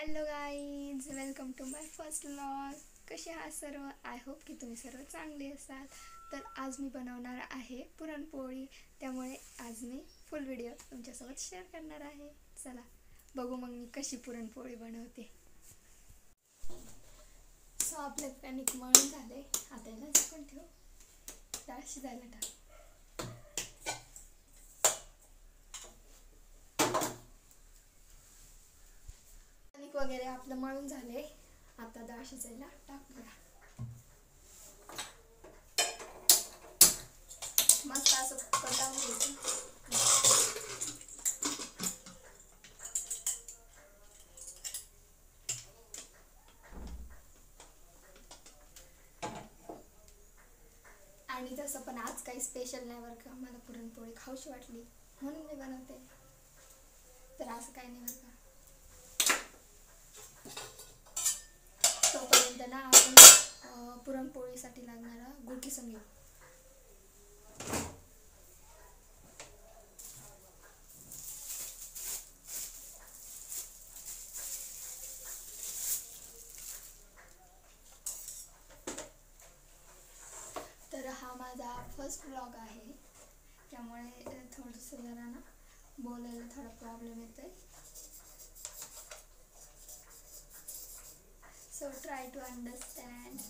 Hello guys, welcome to my first vlog. कसे आहात सर्व? आय होप की तुम्ही सर्व चांगले असाल. तर आज मी बनवणार आहे पुरणपोळी, त्यामुळे आज मी फुल व्हिडिओ तुमच्यासोबत शेअर करणार आहे. चला बघू मग मी कशी पुरणपोळी बनवते. सो आपले कणिक मळून झाले, आता याला झाकून ठेवू. डाळ शिजायला टाक. कणिक वगैरे आपलं मळून झाले, आता डाळ शिजायला टाकूया. मस्त असं परतावून घ्यायचं. आणि तसं पण आज काही स्पेशल नाही बरं का, मला पुरणपोळी खाऊशी वाटली म्हणून मी बनवते. तर असं काही नाही बरं का. तोपर्यंत ना आपण पुरणपोळीसाठी लागणारा गूळ किसून घेऊ. तर हा माझा फर्स्ट व्लॉग आहे, त्यामुळे थोडंसं जरा ना बोलायला थोडा प्रॉब्लेम येतोय. So try to understand.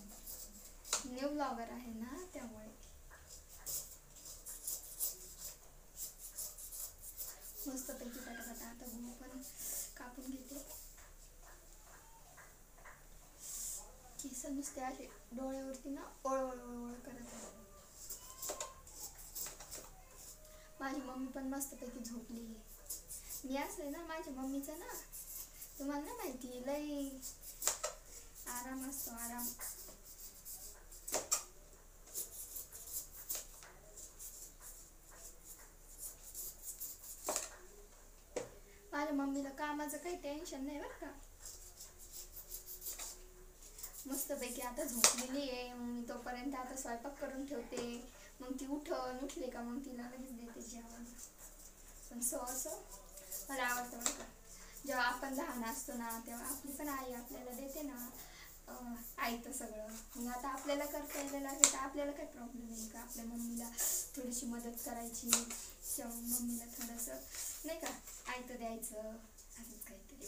New blogger आहे ना, त्यामुळे. मस्तपैकी पटापटा आता गूळ पण कापून घेते. केस नुसते असे डोळ्यावरती ना ओळ करत आहे. माझी मम्मी पण मस्तपैकी झोपली आहे. मी असले ना माझ्या मम्मीचं ना, तुम्हाला ना माहिती लई आराम असतो, आराम. माझ्या मम्मीला कामाचं काही टेन्शन नाही बरं का. मस्तपैकी आता झोपलेली आहे. मग मी तोपर्यंत आता स्वयंपाक करून ठेवते. मग ती उठली का मग तिला लगेच देते जेवण. पण असं मला आवडतं बरं का. जेव्हा आपण लहान असतो ना, तेव्हा आपली पण आई आपल्याला देते ना आयतं सगळं. मग आता आपल्याला करता यायला लागेल तर आपल्याला काही प्रॉब्लेम नाही का आपल्या मम्मीला थोडीशी मदत करायची, मम्मीला थोडंसं नाही का आयतं द्यायचं, असंच काहीतरी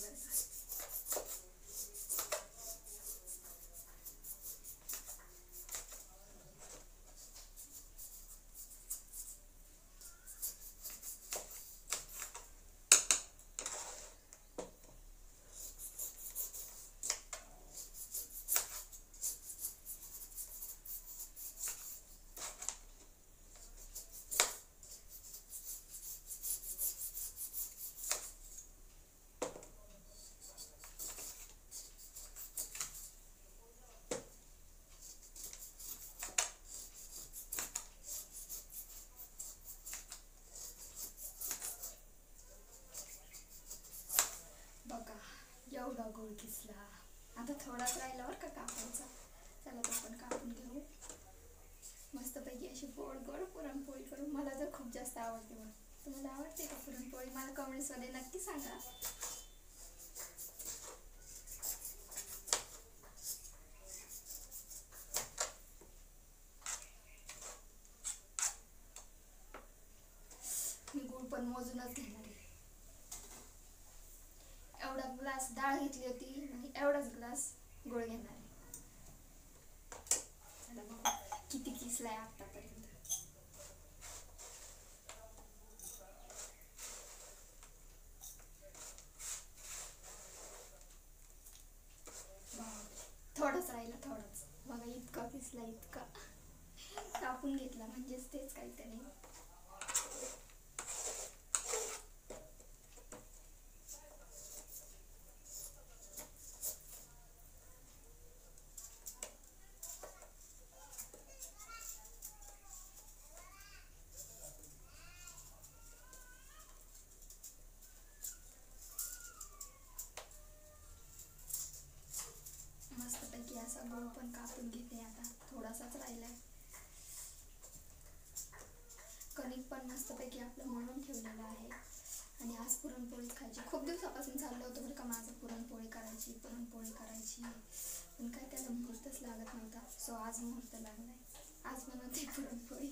बरं का. एवढा गूळ किसला, आता थोडाच राहिला बरं का कापायचा. चला तो पण कापून घेऊ. मस्तपैकी अशी गोड गोड पुरणपोळी करू. मला तर खूप जास्त आवडते. मग तुम्हाला आवडते का पुरणपोळी? मला कमेंट्समध्ये नक्की सांगा. मी गूळ पण मोजूनच घेणार आहे. एवढा ग्लास डाळ घेतली होती आणि एवढाच ग्लास गूळ घेणार आहे. चला बघू किती किसलाय आतापर्यंत. थोडंच राहिलं, थोडंच बघा. इतका किसला, इतका कापून घेतला म्हणजेच तेच काहीतरी. मस्तपैकी असा गूळ पण कापून घेते. आता थोडासाच राहिलाय. कणिक पण मस्तपैकी आपलं मळून ठेवलेलं आहे आणि आज पुरणपोळी खायची. खूप दिवसापासून चाललं होतं बरं का माझं पुरणपोळी करायची. नव्हता, सो आज मुहूर्त लागलाय, आज बनवते पुरणपोळी.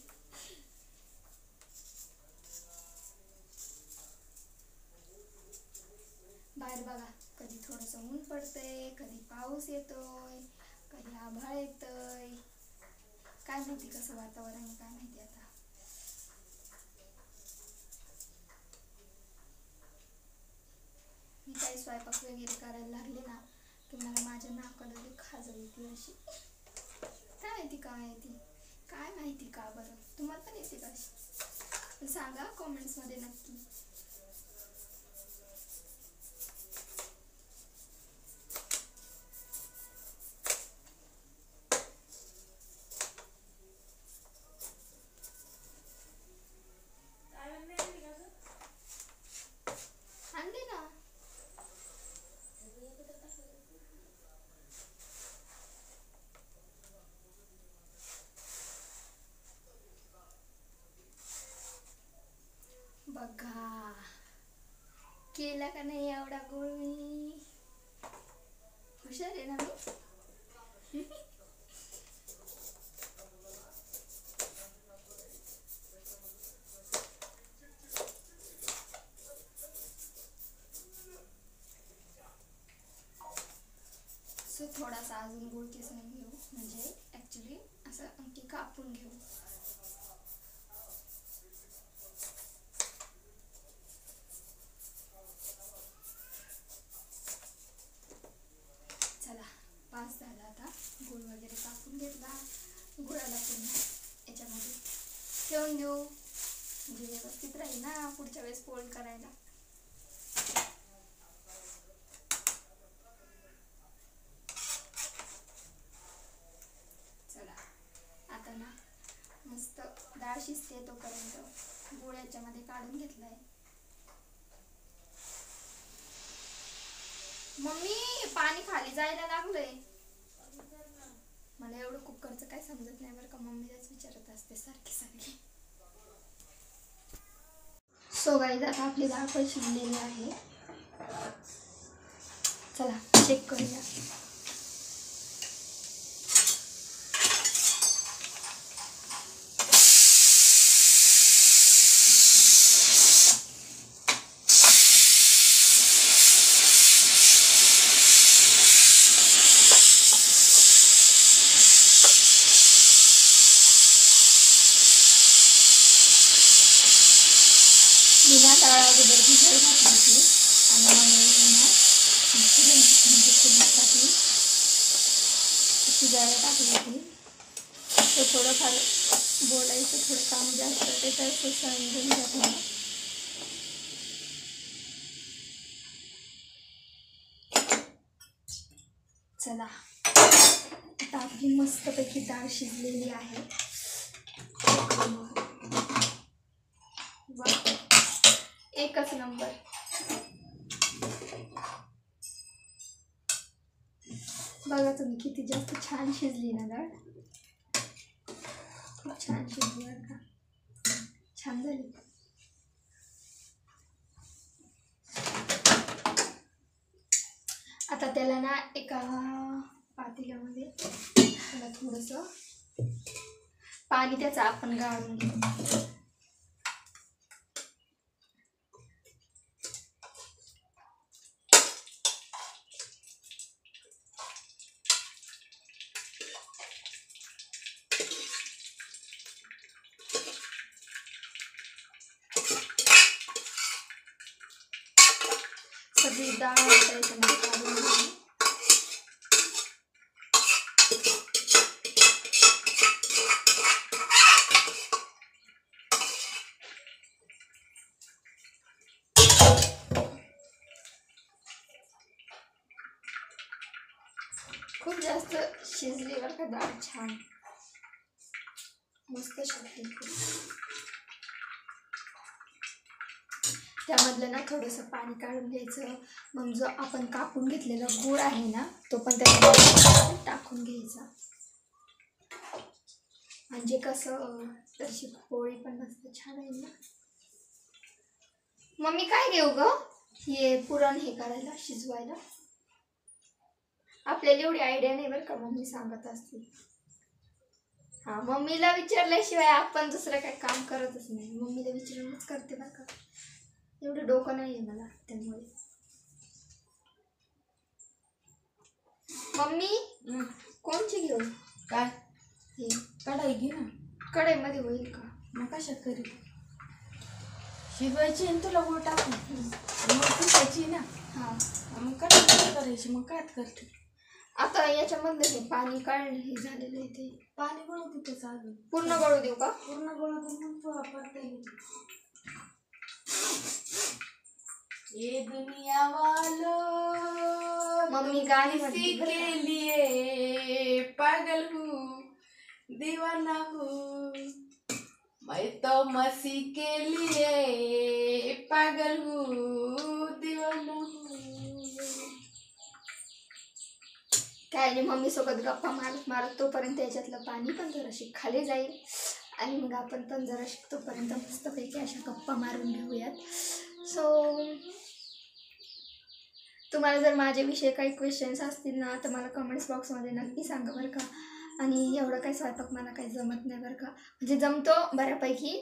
बाहेर बघा, कधी थोडंसं ऊन पडतंय, कधी पाऊस येतोय, कधी आभाळ येतंय, काय माहिती कसं वातावरण आहे, काय माहिती आता. मी काही स्वयंपाक वगैरे करायला लागले ना की मला माझ्या नाकाला खाजल येते अशी, काय माहिती काय येते, काय माहिती का बरं. तुम्हाला पण येते का सांगा कॉमेंट्समध्ये नक्की. आणले ना. बघा केला का नाही एवढा गोळ मी, हुशार आहे ना मी. सो थोडासा अजून गोळ किसून घेऊ, म्हणजे ॲक्च्युली असं आणखी कापून घेऊ. चला पास झाला, आता गुळ वगैरे कापून घेतला, गुळाला पुन्हा याच्यामध्ये ठेवून देऊ, म्हणजे व्यवस्थित राहील ना पुढच्या वेळेस पोळी करायला. आता ना मस्त डाळ शिजते तोपर्यंत गुळ याच्यामध्ये काढून घेतलाय. मम्मी पाणी खाली जायला लागलंय. मला एवढं कुकरचं काय समजत नाही बरं का, मम्मीलाच विचारत असते सारखी सारखी. सो गाईज आता आपली डाळ पण शिजलेली आहे, चला चेक करूया. मी ना डाळ अगोदर भिजवून घातली होती आणि मग ना टाकली, शिजायला टाकली होती. तर थोडंफार बोलायचं थोडं काम जास्त ते तर समजून घ्या थोडं. चला आता आपली मस्तपैकी डाळ शिजलेली आहे. एकच नंबर. बघा तुम्ही किती जास्त छान शिजली ना डाळ, खूप छान शिजली बरं का, छान झाली. आता त्याला ना एका पातेल्यामध्ये त्याला थोडंसं पाणी त्याचं आपण गाळून घेऊ. सगळी डाळ त्याच्यामध्ये काढून घेऊ. खूप जास्त शिजली बरं का डाळ, छान मस्त शिजली. त्यामधलं ना थोडंसं पाणी काढून घ्यायचं, मग जो आपण कापून घेतलेला गूळ आहे ना तो पण त्याच्यामध्ये टाकून घ्यायचा, म्हणजे कसं तशी पोळी पण मस्त छान आहे ना. मम्मी काय घेऊ ग हे पुरण हे करायला शिजवायला. आपल्या आपल्याला एवढी आयडिया नाही बरं का, मम्मी सांगत असते. हा, मम्मीला विचारल्याशिवाय आपण दुसरं काही काम करतच नाही. मम्मीला विचारूनच करते बरं का. एवढं डोकं नाही आहे मला त्यामुळे. मम्मी कोणची घेऊ? काय? हे कढाई घे ना. कढईमध्ये होईल का? मग कशात करी? शिजवायची आणि तुला गुळ टाकून मग पिसायची ना. हा, मग कढाई करायची. मग काय करते आता याच्यामधलं हे पाणी काढलं हे झालेलं आहे ते. पाणी गळू दे त्याचं अजून. पूर्ण गळू देऊ का? पूर्ण गळू दे मग तू परता येईल. ये दुनिया वालों मम्मी गाणी किसी के लिए पागल हूँ दीवाना हूँ मैं तो मसीह के लिए पागल हूँ दीवाना हूँ. काय नाही, मम्मी सोबत गप्पा मारत मारत तोपर्यंत याच्यातलं पाणी पण जराशी खाली जाईल आणि मग आपण पण जरा तोपर्यंत मस्तपैकी अशा गप्पा मारून घेऊयात. सो तुम्हाला जर माझ्याविषयी काही क्वेश्चन्स असतील ना तर मला कमेंट्स बॉक्समध्ये नक्की सांगा बरं का. आणि एवढं काही स्वयंपाक मला काही जमत नाही बरं का, म्हणजे जमतो बऱ्यापैकी.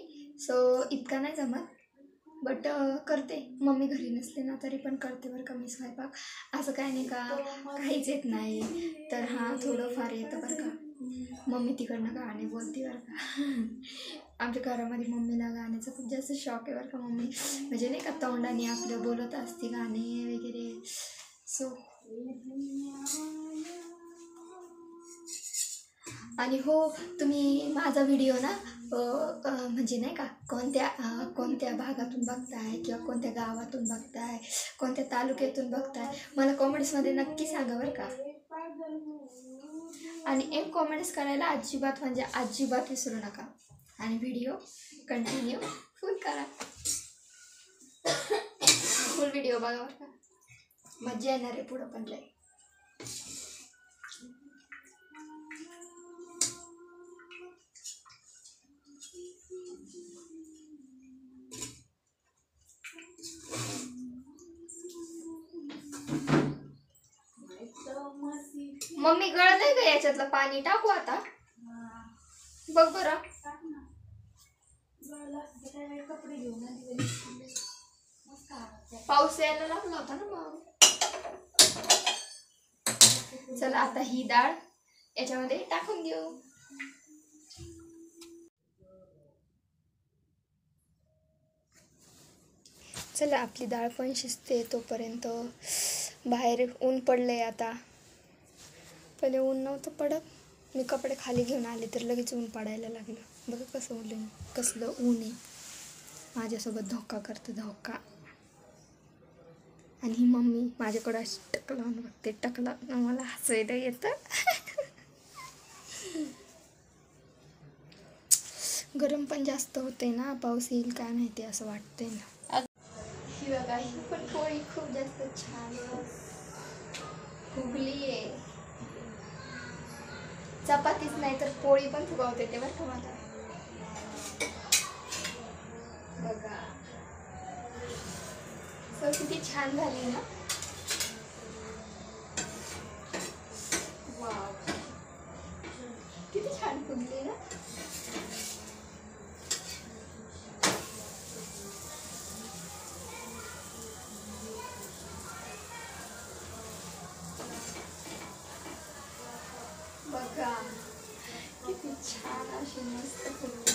सो इतका नाही जमत, बट करते. मम्मी घरी नसते ना तरी पण करते बरं का मी स्वयंपाक. असं काय नाही का काहीच येत नाही, तर हां थोडंफार येतं बरं का. मम्मी तिकडनं गाणे बोलते बरं का. आमच्या घरामध्ये मम्मीला गाण्याचा खूप जास्त शौक आहे बरं का. मम्मी म्हणजे नाही का तोंडाने आपलं बोलत असते गाणे वगैरे. सो आणि हो, तुम्ही माझा व्हिडिओ ना म्हणजे नाही का कोणत्या भागातून बघताय किंवा कोणत्या गावातून बघताय, कोणत्या तालुक्यातून बघताय, मला कॉमेंट्समध्ये नक्की सांगा बरं का. आणि एक कॉमेंट्स करायला अजिबात म्हणजे अजिबात विसरू नका. आणि व्हिडिओ कंटिन्यू फुल करा. फुल व्हिडिओ बघा बरं का, मजा येणार आहे पुढं पण लय. मम्मी गळ नाही का याच्यातलं पाणी टाकू आता? बघ बरं. कपडे घेऊन पाऊस यायला लागला होता ना मग. चला आता ही डाळ याच्यामध्ये टाकून देऊ. चला आपली डाळ पण शिजते तोपर्यंत. बाहेर ऊन पडलंय आता. पहिले ऊन नव्हतं पडत, मी कपडे खाली घेऊन आले तर लगेच ऊन पडायला लागलं. बघा कसलं ऊन आहे. माझ्यासोबत धोका करते धोका. आणि ही मम्मी माझ्याकडं अशी टकलावून बघते. टकला मला हसायला येतं. गरम पण जास्त होते ना, पाऊस येईल काय माहिती असं वाटतंय ना. ही बघा ही पण पोळी खूप जास्त छान फुगली आहे. चपातीच नाही तर पोळी पण फुगवते ते बरं का मला. बघा सर किती छान झाली ना. वाव किती छान फुगली ना. बघा किती छान अशी मस्त फुगली.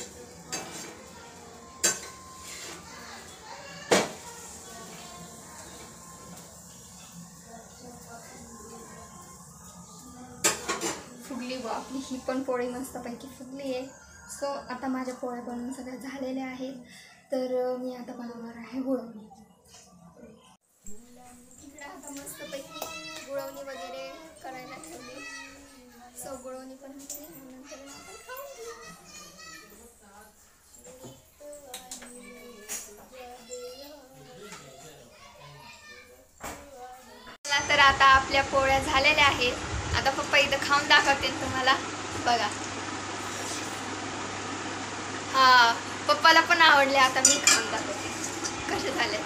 फुगली व आपली ही पण पोळी मस्तपैकी फुगली आहे. सो आता माझ्या पोळ्या बनवून सगळ्या झालेल्या आहेत, तर मी आता बनवणार आहे गुळवणी. इकडे आता मस्तपैकी गुळवणी वगैरे करायला ठेवली. सो गुळवणी पण होते नंतर आपण खाऊन घेऊ. तर आता आपल्या पोळ्या झालेल्या आहेत. आता पप्पा इथं खाऊन दाखवते तुम्हाला. बघा हा पप्पाला पण आवडले. आता मी खाऊन दाखवते कसे झाले.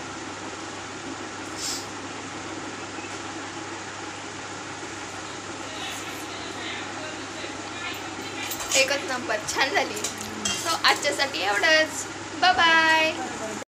एकच नंबर, छान झाली. सो आजच्यासाठी एवढंच. Bye bye.